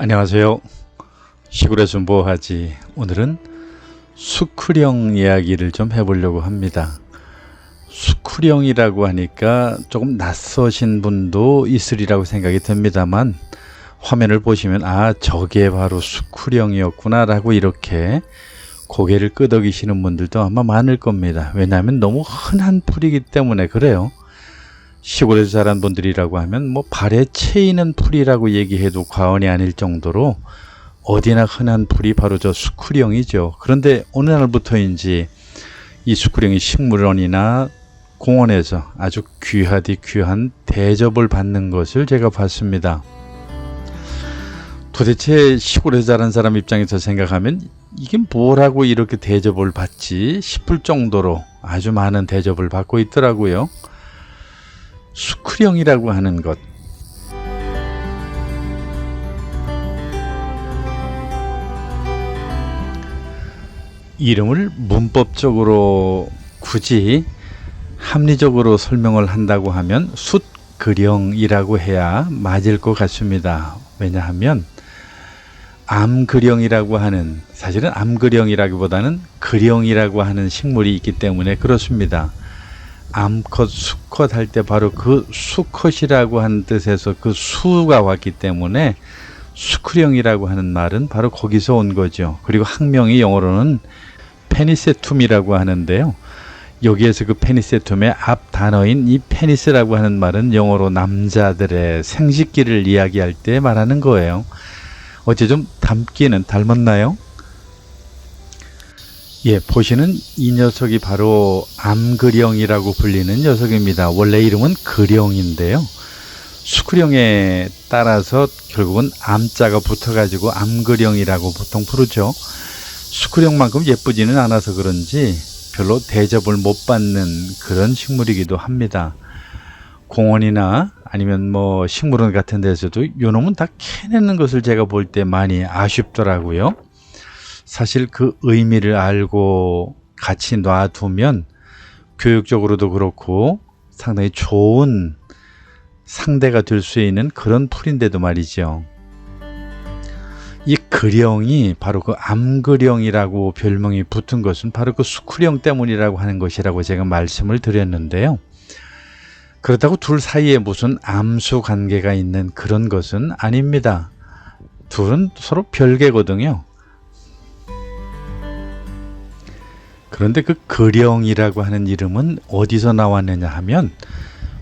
안녕하세요. 시골에서 뭐하지? 오늘은 수쿠령 이야기를 좀 해보려고 합니다. 수쿠령이라고 하니까 조금 낯서신 분도 있으리라고 생각이 듭니다만, 화면을 보시면 저게 바로 수쿠령이었구나 라고 이렇게 고개를 끄덕이시는 분들도 아마 많을 겁니다. 왜냐하면 너무 흔한 풀이기 때문에 그래요. 시골에서 자란 분들이라고 하면 발에 채이는 풀이라고 얘기해도 과언이 아닐 정도로 어디나 흔한 풀이 바로 저 수쿠령이죠. 그런데 어느 날부터인지 이 수쿠령이 식물원이나 공원에서 아주 귀하디 귀한 대접을 받는 것을 제가 봤습니다. 도대체 시골에서 자란 사람 입장에서 생각하면 이게 뭐라고 이렇게 대접을 받지 싶을 정도로 아주 많은 대접을 받고 있더라고요. 수쿠령이라고 하는 것, 이름을 문법적으로 굳이 합리적으로 설명을 한다고 하면 숫그령이라고 해야 맞을 것 같습니다. 왜냐하면 암그령이라고 하는, 사실은 암그령이라기보다는 그령이라고 하는 식물이 있기 때문에 그렇습니다. 암컷, 수컷 할 때 바로 그 수컷이라고 하는 뜻에서 그 수가 왔기 때문에 수쿠령이라고 하는 말은 바로 거기서 온 거죠. 그리고 학명이 영어로는 페니세툼이라고 하는데요. 여기에서 그 페니세툼의 앞 단어인 이 페니스라고 하는 말은 영어로 남자들의 생식기를 이야기할 때 말하는 거예요. 어째 좀 닮기는 닮았나요? 보시는 이 녀석이 바로 암그령이라고 불리는 녀석입니다. 원래 이름은 그령인데요. 수쿠령에 따라서 결국은 암자가 붙어가지고 암그령이라고 보통 부르죠. 수쿠령만큼 예쁘지는 않아서 그런지 별로 대접을 못 받는 그런 식물이기도 합니다. 공원이나 아니면 식물원 같은 데서도 요놈은 다 캐내는 것을 제가 볼 때 많이 아쉽더라고요. 사실 그 의미를 알고 같이 놔두면 교육적으로도 그렇고 상당히 좋은 상대가 될 수 있는 그런 풀인데도 말이죠. 이 그령이 바로 그 암그령이라고 별명이 붙은 것은 바로 그 수쿠령 때문이라고 하는 것이라고 제가 말씀을 드렸는데요. 그렇다고 둘 사이에 무슨 암수 관계가 있는 그런 것은 아닙니다. 둘은 서로 별개거든요. 그런데 그 그령이라고 하는 이름은 어디서 나왔느냐 하면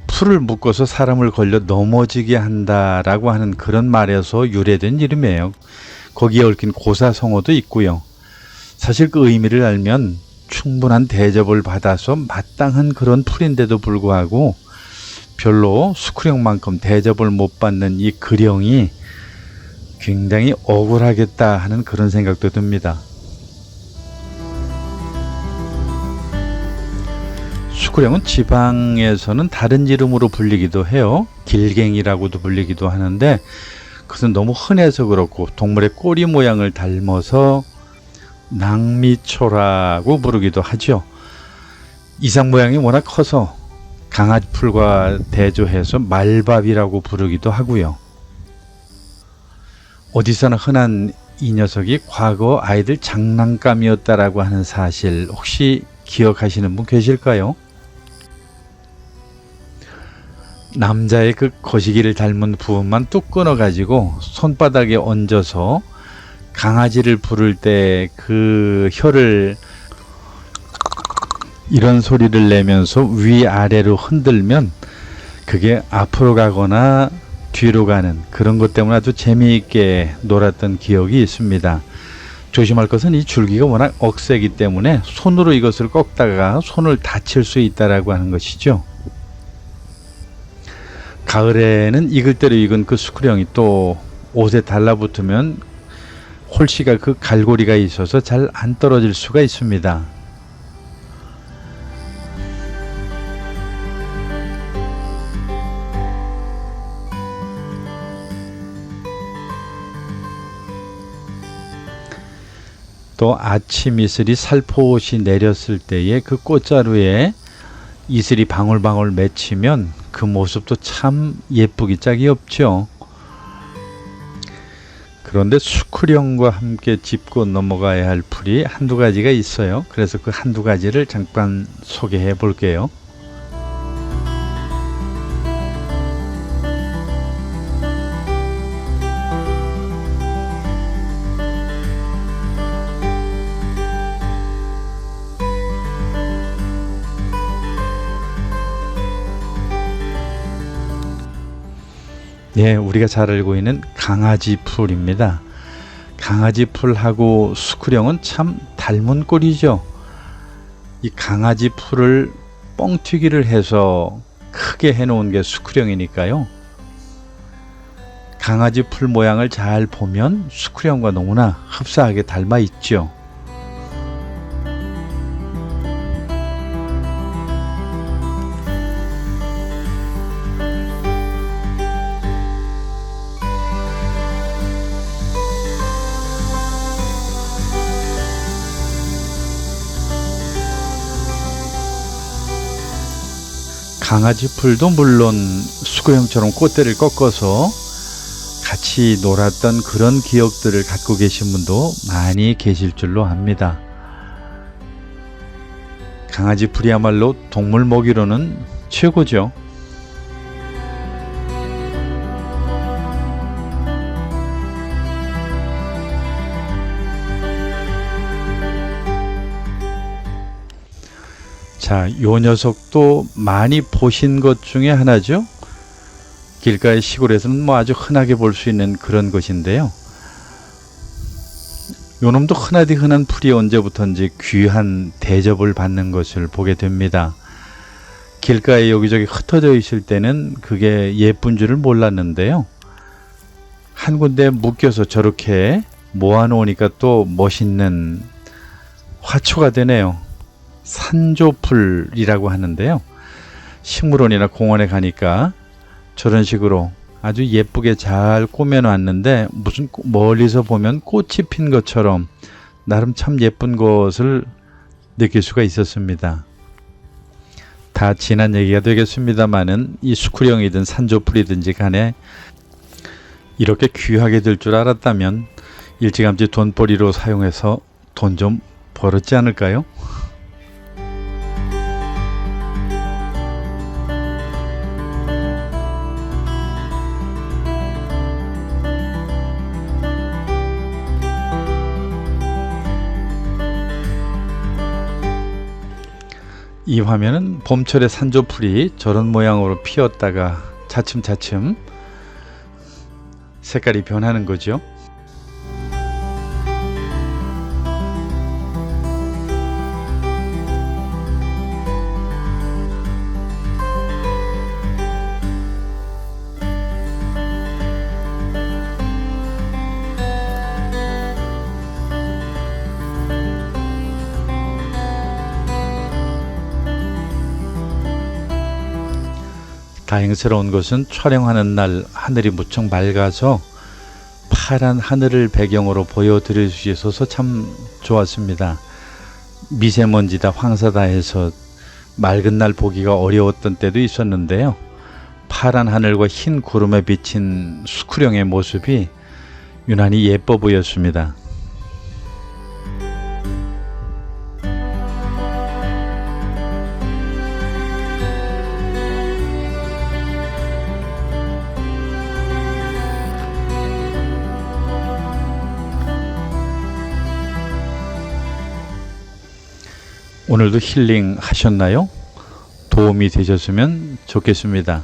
풀을 묶어서 사람을 걸려 넘어지게 한다라고 하는 그런 말에서 유래된 이름이에요. 거기에 얽힌 고사성어도 있고요. 사실 그 의미를 알면 충분한 대접을 받아서 마땅한 그런 풀인데도 불구하고 별로 수쿠령만큼 대접을 못 받는 이 그령이 굉장히 억울하겠다 하는 그런 생각도 듭니다. 수쿠령은 지방에서는 다른 이름으로 불리기도 해요. 길갱이라고도 불리기도 하는데 그것은 너무 흔해서 그렇고 동물의 꼬리 모양을 닮아서 낭미초라고 부르기도 하죠. 이상 모양이 워낙 커서 강아지 풀과 대조해서 말밥이라고 부르기도 하고요. 어디서나 흔한 이 녀석이 과거 아이들 장난감이었다라고 하는 사실 혹시 기억하시는 분 계실까요? 남자의 그 거시기를 닮은 부분만 뚝 끊어가지고 손바닥에 얹어서 강아지를 부를 때 그 혀를 이런 소리를 내면서 위아래로 흔들면 그게 앞으로 가거나 뒤로 가는 그런 것 때문에 아주 재미있게 놀았던 기억이 있습니다. 조심할 것은 이 줄기가 워낙 억세기 때문에 손으로 이것을 꺾다가 손을 다칠 수 있다라고 하는 것이죠. 가을에는 익을 대로 익은 그 수쿠령이 또 옷에 달라붙으면 홀씨가 그 갈고리가 있어서 잘 안 떨어질 수가 있습니다. 또 아침 이슬이 살포시 내렸을 때에 그 꽃자루에 이슬이 방울방울 맺히면 그 모습도 참 예쁘기 짝이 없죠. 그런데 수쿠령과 함께 짚고 넘어가야 할 풀이 한두 가지가 있어요. 그래서 그 한두 가지를 잠깐 소개해 볼게요. 네, 우리가 잘 알고 있는 강아지 풀입니다. 강아지 풀하고 수쿠령은 참 닮은 꼴이죠. 이 강아지 풀을 뻥튀기를 해서 크게 해놓은 게 수쿠령이니까요. 강아지 풀 모양을 잘 보면 수쿠령과 너무나 흡사하게 닮아 있죠. 강아지 풀도 물론 수쿠령처럼 꽃대를 꺾어서 같이 놀았던 그런 기억들을 갖고 계신 분도 많이 계실 줄로 압니다. 강아지 풀이야말로 동물 먹이로는 최고죠. 자, 요 녀석도 많이 보신 것 중에 하나죠. 길가의 시골에서는 뭐 아주 흔하게 볼 수 있는 그런 것인데요. 요 놈도 흔하디 흔한 풀이 언제부턴지 귀한 대접을 받는 것을 보게 됩니다. 길가에 여기저기 흩어져 있을 때는 그게 예쁜 줄을 몰랐는데요. 한 군데 묶여서 저렇게 모아놓으니까 또 멋있는 화초가 되네요. 산조풀이라고 하는데요. 식물원이나 공원에 가니까 저런 식으로 아주 예쁘게 잘 꾸며놨는데 무슨 멀리서 보면 꽃이 핀 것처럼 나름 참 예쁜 것을 느낄 수가 있었습니다. 다 지난 얘기가 되겠습니다만은 이 수쿠령이든 산조풀이든지 간에 이렇게 귀하게 될 줄 알았다면 일찌감치 돈벌이로 사용해서 돈 좀 벌었지 않을까요? 이 화면은 봄철의 산조풀이 저런 모양으로 피었다가 차츰차츰 색깔이 변하는 거죠. 다행스러운 것은 촬영하는 날 하늘이 무척 맑아서 파란 하늘을 배경으로 보여드릴 수 있어서 참 좋았습니다. 미세먼지다 황사다 해서 맑은 날 보기가 어려웠던 때도 있었는데요. 파란 하늘과 흰 구름에 비친 수쿠령의 모습이 유난히 예뻐 보였습니다. 오늘도 힐링 하셨나요? 도움이 되셨으면 좋겠습니다.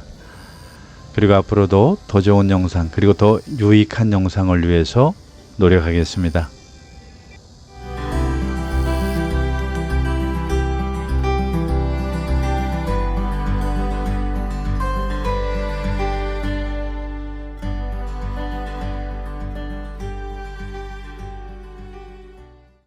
그리고 앞으로도 더 좋은 영상 그리고 더 유익한 영상을 위해서 노력하겠습니다.